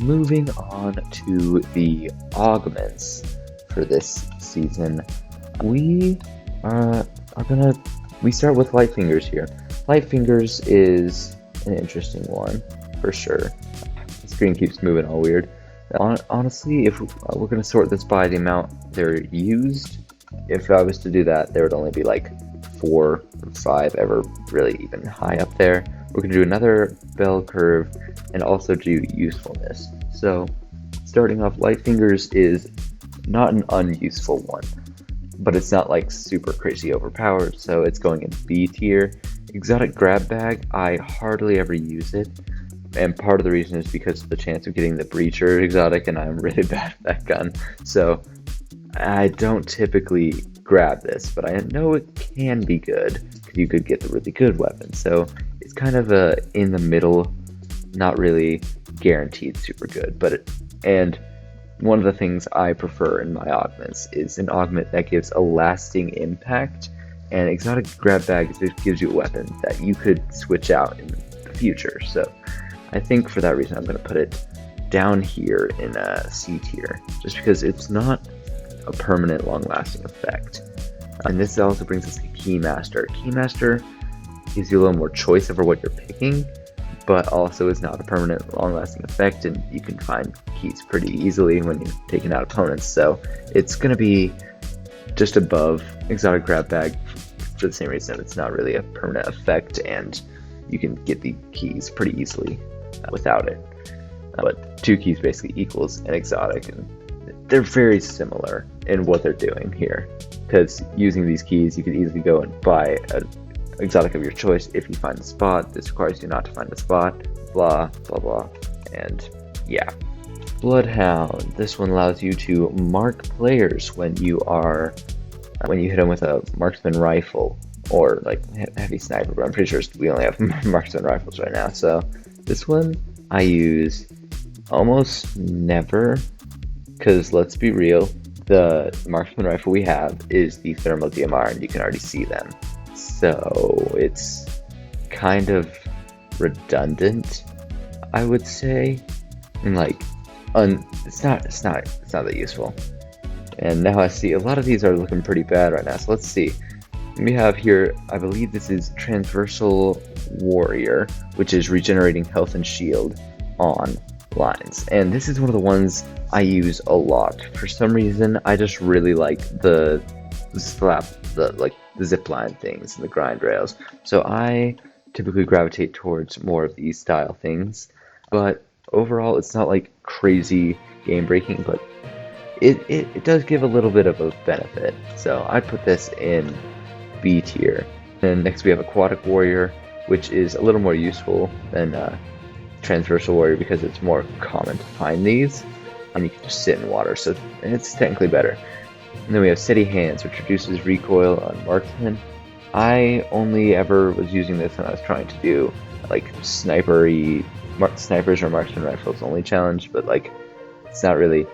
moving on to the augments for this season, we we start with light fingers here. Light fingers is an interesting one for sure. The screen keeps moving all weird. Honestly, if we're gonna sort this by the amount they're used, if I was to do that, there would only be like 4 or 5 ever really even high up there. We're gonna do another bell curve and also do usefulness. So starting off, light fingers is not an unuseful one, but it's not like super crazy overpowered, so it's going in B tier. Exotic grab bag, I hardly ever use it, and part of the reason is because of the chance of getting the breacher exotic, and I'm really bad at that gun, so I don't typically grab this, but I know it can be good. You could get the really good weapon, so it's kind of a in the middle, not really guaranteed super good. And one of the things I prefer in my augments is an augment that gives a lasting impact, and exotic grab bag gives you a weapon that you could switch out in the future. So I think for that reason I'm going to put it down here in C tier, just because it's not a permanent long-lasting effect. And this also brings us to Keymaster. Keymaster gives you a little more choice over what you're picking, but also is not a permanent long-lasting effect, and you can find keys pretty easily when you're taking out opponents. So it's going to be just above exotic grab bag for the same reason. It's not really a permanent effect, and you can get the keys pretty easily without it. But 2 keys basically equals an exotic, and they're very similar in what they're doing here, because using these keys you could easily go and buy an exotic of your choice if you find the spot. This requires you not to find the spot, blah blah blah. And yeah, Bloodhound, this one allows you to mark players when you hit them with a marksman rifle or like heavy sniper, but I'm pretty sure we only have marksman rifles right now. So this one I use almost never, because let's be real, the marksman rifle we have is the thermal DMR, and you can already see them. So it's kind of redundant, I would say, and like it's not that useful. And now I see a lot of these are looking pretty bad right now. So let's see. We have here, I believe this is Transversal Warrior, which is regenerating health and shield on lines, and this is one of the ones I use a lot. For some reason, I just really like the zip line things and the grind rails, so I typically gravitate towards more of these style things. But overall, it's not like crazy game breaking, but it does give a little bit of a benefit, so I'd put this in B tier. And next we have Aquatic Warrior, which is a little more useful than Transversal Warrior because it's more common to find these, and you can just sit in water, so it's technically better. And then we have Steady Hands, which reduces recoil on marksmen. I only ever was using this when I was trying to do like snipers or marksman rifles only challenge, but like it's not really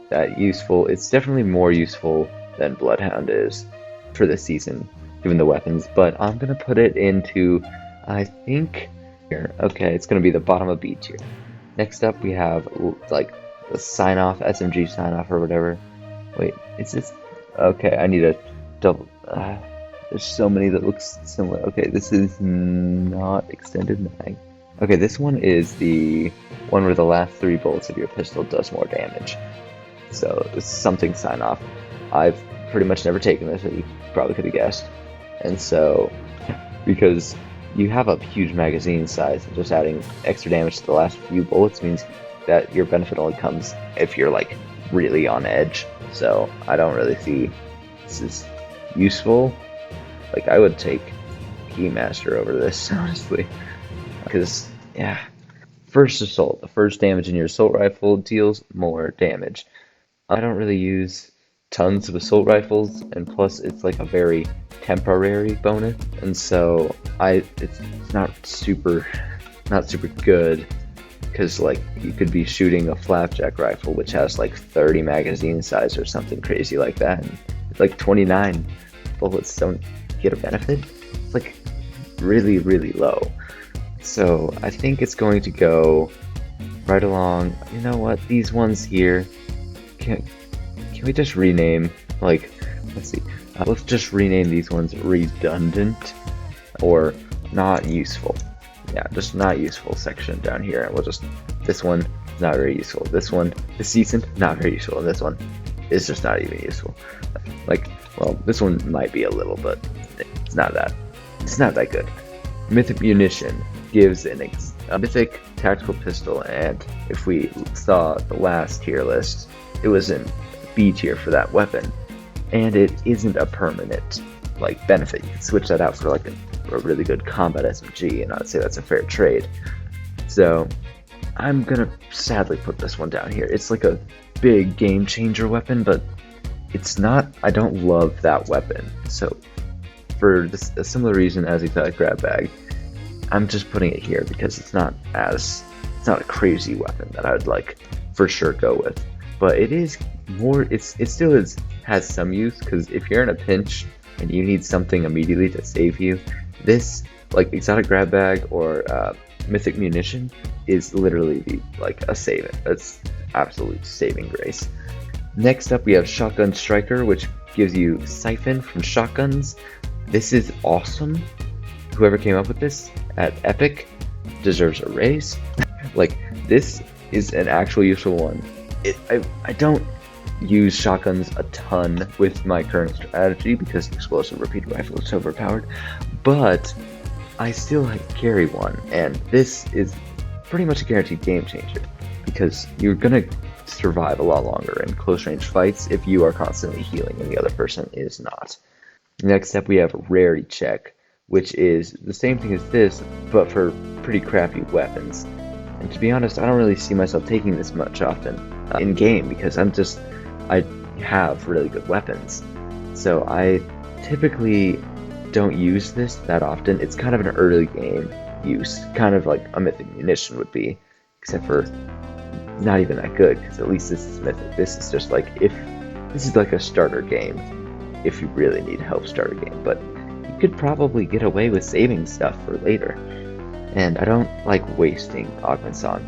that useful. It's definitely more useful than Bloodhound is for this season, given the weapons, but I'm gonna put it into, I think, here. Okay, it's gonna be the bottom of B tier. Next up we have like the sign off, SMG sign off or whatever. Wait, is this okay? I need a double. There's so many that looks similar. Okay, this is not extended mag. Okay, this one is the one where the last 3 bullets of your pistol does more damage. So it's something sign off. I've pretty much never taken this, as you probably could have guessed. And so, because you have a huge magazine size, and just adding extra damage to the last few bullets means that your benefit only comes if you're like really on edge. So I don't really see this is useful. Like, I would take Keymaster over this, honestly, because yeah, first assault, the first damage in your assault rifle deals more damage. I don't really use tons of assault rifles, and plus it's like a very temporary bonus, and so it's not super good, because like you could be shooting a flapjack rifle which has like 30 magazine size or something crazy like that, and it's like 29 bullets don't get a benefit. It's like really low. So I think it's going to go right along. You know what? These ones here, can we just rename, like, let's see, let's just rename these ones redundant or not useful. Yeah, just not useful section down here. We'll just, this one is not very useful. This one is decent, not very useful. And this one is just not even useful. Like, well, this one might be a little, but it's not that good. Mythic munition gives a mythic tactical pistol, and if we saw the last tier list, it was in B tier for that weapon, and it isn't a permanent like benefit. You can switch that out for like a really good combat SMG, and I'd say that's a fair trade. So I'm gonna sadly put this one down here. It's like a big game changer weapon, but it's not. I don't love that weapon. So for this, a similar reason as exotic grab bag, I'm just putting it here because it's not a crazy weapon that I would like for sure go with. But it is more. It still has some use, because if you're in a pinch and you need something immediately to save you, this like exotic grab bag or mythic munition is literally like a saving. That's absolute saving grace. Next up we have shotgun striker, which gives you siphon from shotguns. This is awesome. Whoever came up with this at Epic deserves a raise. Like, this is an actual useful one. I don't use shotguns a ton with my current strategy because the explosive repeater rifle is overpowered, but I still carry one, and this is pretty much a guaranteed game changer because you're gonna survive a lot longer in close range fights if you are constantly healing and the other person is not. Next up we have rarity check, which is the same thing as this, but for pretty crappy weapons. And to be honest, I don't really see myself taking this much often in game because I have really good weapons. So I typically don't use this that often. It's kind of an early game use, kind of like a mythic munition would be, except for not even that good, because at least this is mythic. This is just like, if this is like a starter game, if you really need help starter game, but you could probably get away with saving stuff for later. And I don't like wasting augments on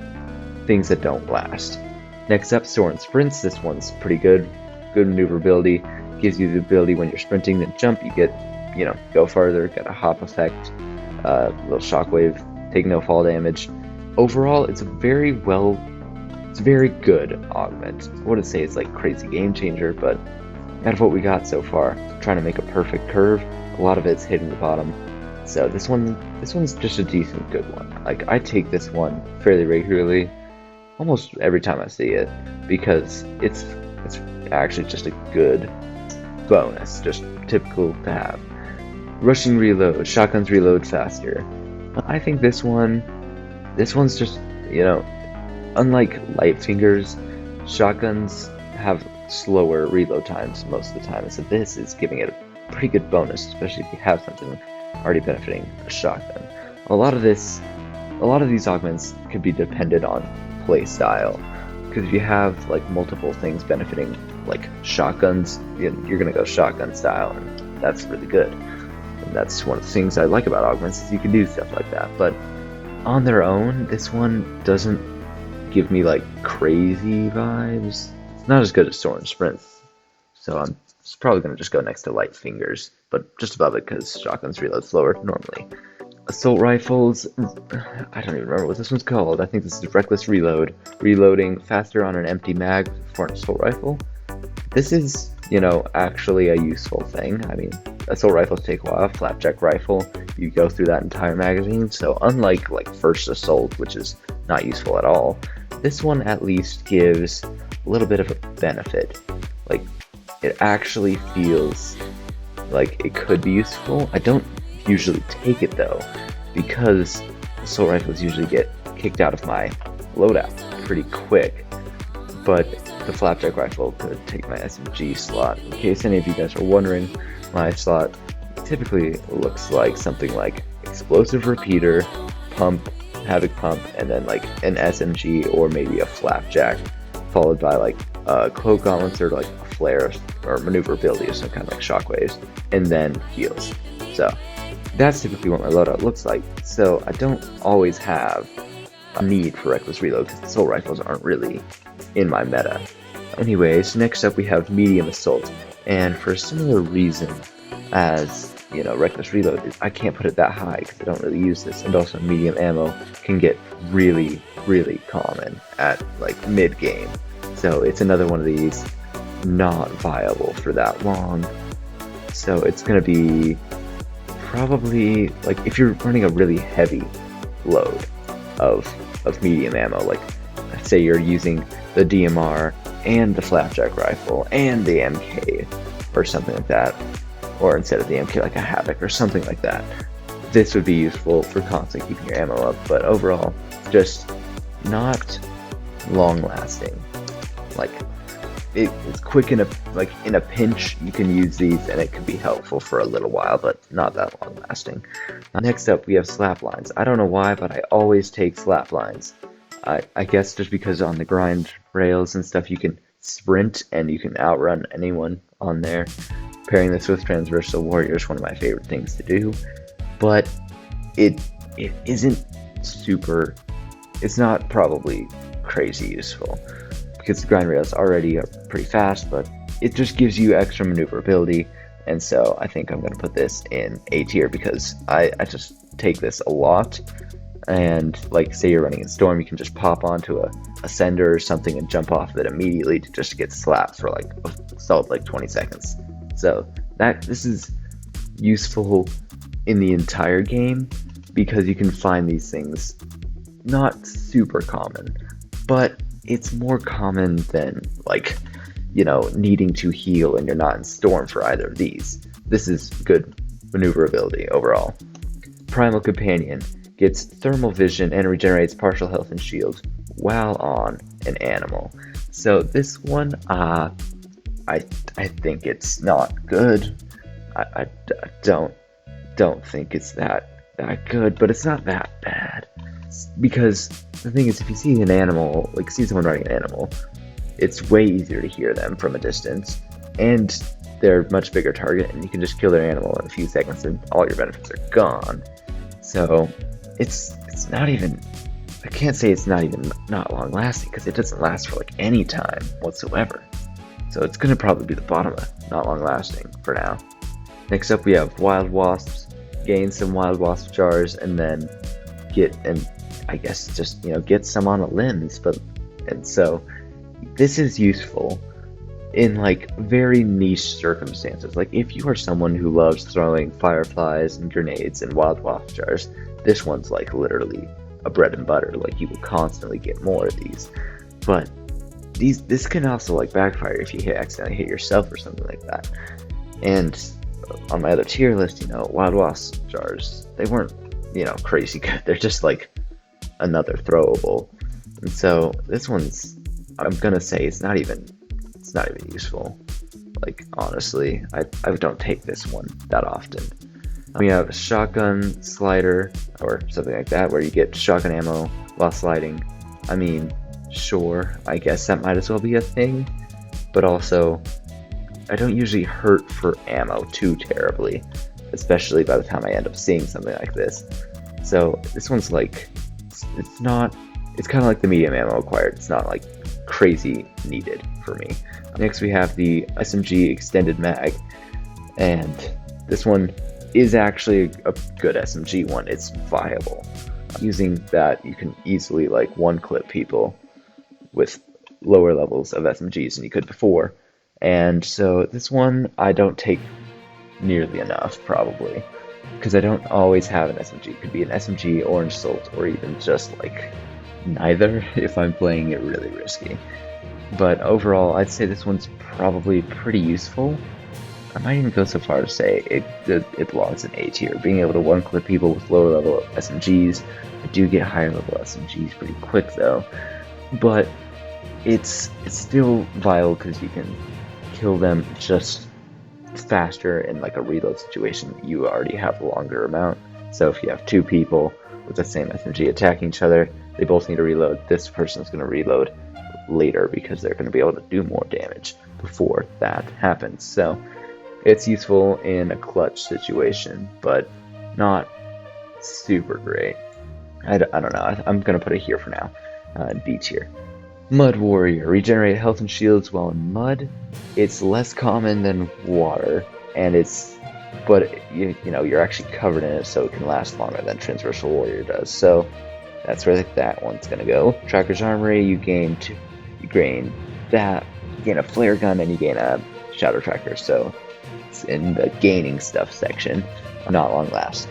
things that don't last. Next up, soar and sprints. This one's pretty good. Good maneuverability. Gives you the ability when you're sprinting to jump, you get, go farther, got a hop effect, little shockwave, take no fall damage. Overall, it's very good augment. I wouldn't say it's like crazy game changer, but out of what we got so far, trying to make a perfect curve, a lot of it's hitting the bottom. So this one's just a decent good one. Like, I take this one fairly regularly, almost every time I see it, because it's actually just a good bonus, just typical to have. Rushing reload, shotguns reload faster. I think this one's just, unlike light fingers, shotguns have slower reload times most of the time, so this is giving it a pretty good bonus, especially if you have something already benefiting a shotgun. A lot of these augments could be dependent on play style, because if you have like multiple things benefiting like shotguns, you're gonna go shotgun style, and that's really good. And that's one of the things I like about augments, is you can do stuff like that. But on their own, this one doesn't give me like crazy vibes. It's not as good as soar and sprints, so I'm probably gonna just go next to light fingers, but just above it because shotguns reload slower normally. Assault rifles, I don't even remember what this one's called. I think this is reckless reload. Reloading faster on an empty mag for an assault rifle. This is, actually a useful thing. I mean, assault rifles take a while. Flapjack rifle, you go through that entire magazine. So unlike like first assault, which is not useful at all, this one at least gives a little bit of a benefit. Like, it actually feels like it could be useful. I don't usually take it though, because assault rifles usually get kicked out of my loadout pretty quick, but the flapjack rifle could take my SMG slot. In case any of you guys are wondering, my slot typically looks like something like explosive repeater, pump, havoc pump, and then like an SMG or maybe a flapjack, followed by like cloak gauntlets or like a flare or maneuverability of some kind, like shockwaves, and then heals. So that's typically what my loadout looks like. So I don't always have a need for reckless reload because assault rifles aren't really in my meta. Anyways, next up we have medium assault, and for a similar reason as, you know, reckless reload, I can't put it that high because I don't really use this, and also medium ammo can get really, really common at like mid game, so it's another one of these not viable for that long. So it's gonna be probably like if you're running a really heavy load of medium ammo, like say you're using the DMR and the flapjack rifle and the MK or something like that, or instead of the MK like a Havoc or something like that, this would be useful for constantly keeping your ammo up, but overall just not long lasting. Like it's quick in a pinch you can use these and it can be helpful for a little while, but not that long lasting. Next up we have slap lines. I don't know why, but I always take slap lines. I guess just because on the grind rails and stuff you can sprint and you can outrun anyone on there. Pairing this with Transversal Warrior is one of my favorite things to do, but it isn't super, it's not probably crazy useful because the grind rails already are pretty fast, but it just gives you extra maneuverability, and so I think I'm going to put this in A tier because I just take this a lot. And like say you're running in Storm, you can just pop onto a Ascender or something and jump off of it immediately to just get slapped for like a solid like 20 seconds. So this is useful in the entire game because you can find these things not super common, but it's more common than like, you know, needing to heal and you're not in Storm for either of these. This is good maneuverability overall. Primal Companion gets thermal vision and regenerates partial health and shield while on an animal. So this one, I think it's not good. I don't think it's that good, but it's not that bad. Because the thing is, if you see an animal, like see someone riding an animal, it's way easier to hear them from a distance, and they're a much bigger target, and you can just kill their animal in a few seconds and all your benefits are gone. So it's not even, I can't say it's not even not long lasting because it doesn't last for like any time whatsoever. So it's going to probably be the bottom of not long lasting for now. Next up we have Wild Wasps. Gain some Wild Wasp jars and then get, and I guess just, you know, get some on a limbs, and so this is useful in like very niche circumstances. Like if you are someone who loves throwing fireflies and grenades and Wild Wasp jars, this one's like literally a bread and butter. Like you will constantly get more of these, but this can also like backfire if you accidentally hit yourself or something like that. And on my other tier list, you know, Wild Wasp jars, they weren't, you know, crazy good. They're just like another throwable, and so this one's, I'm gonna say it's not even useful. Like honestly, I don't take this one that often. We have a shotgun slider or something like that where you get shotgun ammo while sliding. I mean, sure, I guess that might as well be a thing, but also I don't usually hurt for ammo too terribly, especially by the time I end up seeing something like this. So this one's like, it's kind of like the medium ammo acquired. It's not like crazy needed for me. Next we have the SMG extended mag, and this one is actually a good SMG one. It's viable. Using that, you can easily like one clip people with lower levels of SMGs than you could before. And so this one I don't take nearly enough, probably, because I don't always have an SMG. It could be an SMG, Orange Salt, or even just like neither if I'm playing it really risky. But overall, I'd say this one's probably pretty useful. I might even go so far to say it belongs in A tier. Being able to one-clip people with lower level SMGs. I do get higher level SMGs pretty quick though, but it's still viable because you can kill them just faster in like a reload situation. You already have a longer amount, so if you have two people with the same SMG attacking each other, they both need to reload. This person's going to reload later because they're going to be able to do more damage before that happens. So it's useful in a clutch situation, but not super great. I don't know. I'm gonna put it here for now. D tier. Mud Warrior. Regenerate health and shields while in mud. It's less common than water, and but you know, you're actually covered in it, so it can last longer than Transversal Warrior does. So that's where that one's gonna go. Tracker's Armory. You gain that. You gain a flare gun, and you gain a Shadow Tracker. So it's in the gaining stuff section. Not long last,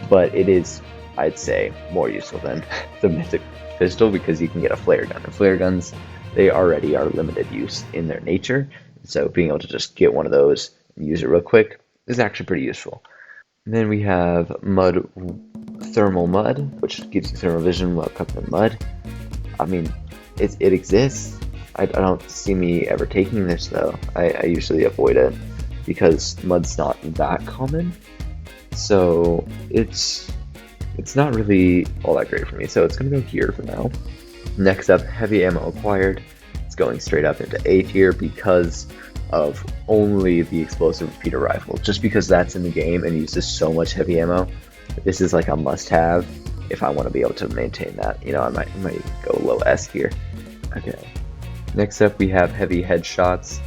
but it is, I'd say, more useful than the Mythic Pistol because you can get a flare gun. And flare guns, they already are limited use in their nature, so being able to just get one of those and use it real quick is actually pretty useful. And then we have Thermal Mud, which gives you thermal vision while covered in mud. I mean, it exists. I don't see me ever taking this though. I usually avoid it because mud's not that common. So it's not really all that great for me, so it's going to go here for now. Next up, heavy ammo acquired. It's going straight up into A tier because of only the explosive repeater rifle. Just because that's in the game and uses so much heavy ammo, this is like a must-have if I want to be able to maintain that. You know, I might go low S tier. Okay. Next up, we have heavy headshots,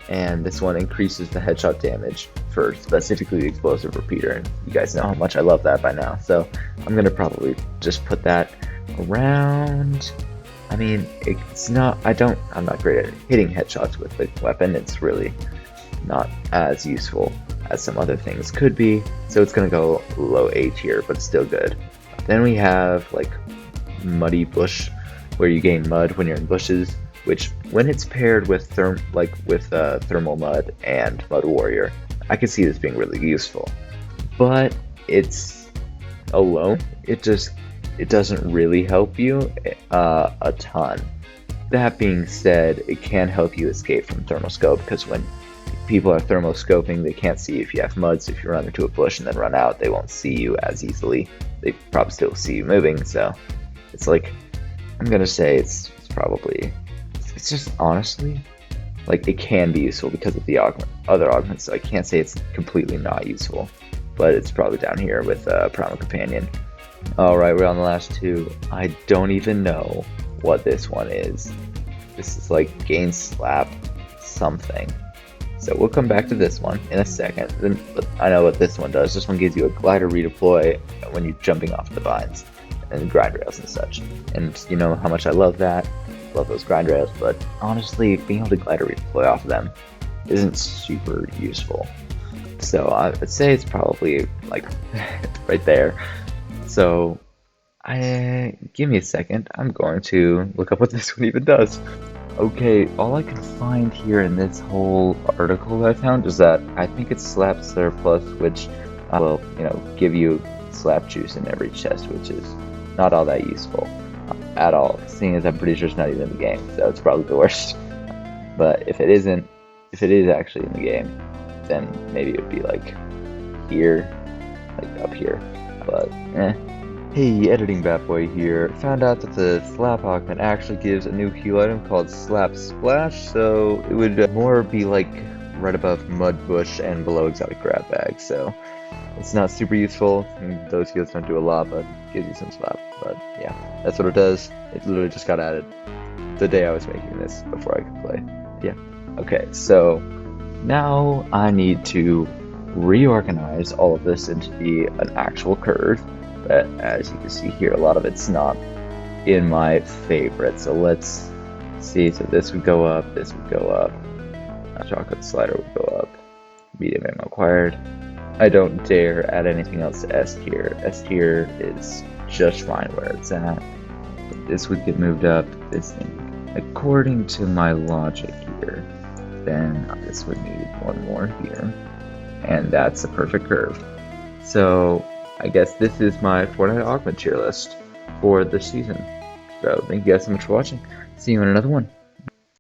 and this one increases the headshot damage for specifically the explosive repeater, and you guys know how much I love that by now, so I'm gonna probably just put that around. I mean, I'm not great at hitting headshots with the weapon. It's really not as useful as some other things could be, so it's gonna go low A tier, but still good. Then we have like Muddy Bush, where you gain mud when you're in bushes, which when it's paired with Thermal Mud and Mud Warrior, I can see this being really useful. But it's alone, it doesn't really help you a ton. That being said, it can help you escape from thermal scope, because when people are thermal scoping, they can't see if you have mud, so if you run into a bush and then run out, they won't see you as easily. They probably still see you moving, so it's like, I'm gonna say it's just honestly, like, it can be useful because of the other augments, so I can't say it's completely not useful, but it's probably down here with Primal Companion. Alright, we're on the last two. I don't even know what this one is. This is like gain slap something. So we'll come back to this one in a second. But I know what this one does. This one gives you a glider redeploy when you're jumping off the vines and grind rails and such. And you know how much I love that. Love those grind rails, but honestly, being able to glider redeploy off of them isn't super useful. So I would say it's probably like right there. So give me a second. I'm going to look up what this one even does. Okay, all I can find here in this whole article that I found is that I think it's slap surplus, which will, you know, give you slap juice in every chest, which is not all that useful at all, seeing as I'm pretty sure it's not even in the game, so it's probably the worst. But if it is actually in the game, then maybe it would be like here, like up here, but Hey, Editing Bat Boy here. Found out that the Slap Augment actually gives a new heal item called Slap Splash, so it would more be like right above Mud Bush and below Exotic Grab Bag, so it's not super useful, and those heals don't do a lot, but it gives you some slap. But yeah, that's what it does. It literally just got added the day I was making this, before I could play. Yeah. Okay, so now I need to reorganize all of this into an actual curve. But as you can see here, a lot of it's not in my favorite. So let's see. So this would go up, this would go up. Chocolate slider would go up. Medium ammo acquired. I don't dare add anything else to S tier. S tier is just fine where it's at. But this would get moved up. This thing, according to my logic here, then this would need one more here. And that's a perfect curve. So I guess this is my Fortnite Augment tier list for this season. So thank you guys so much for watching. See you in another one.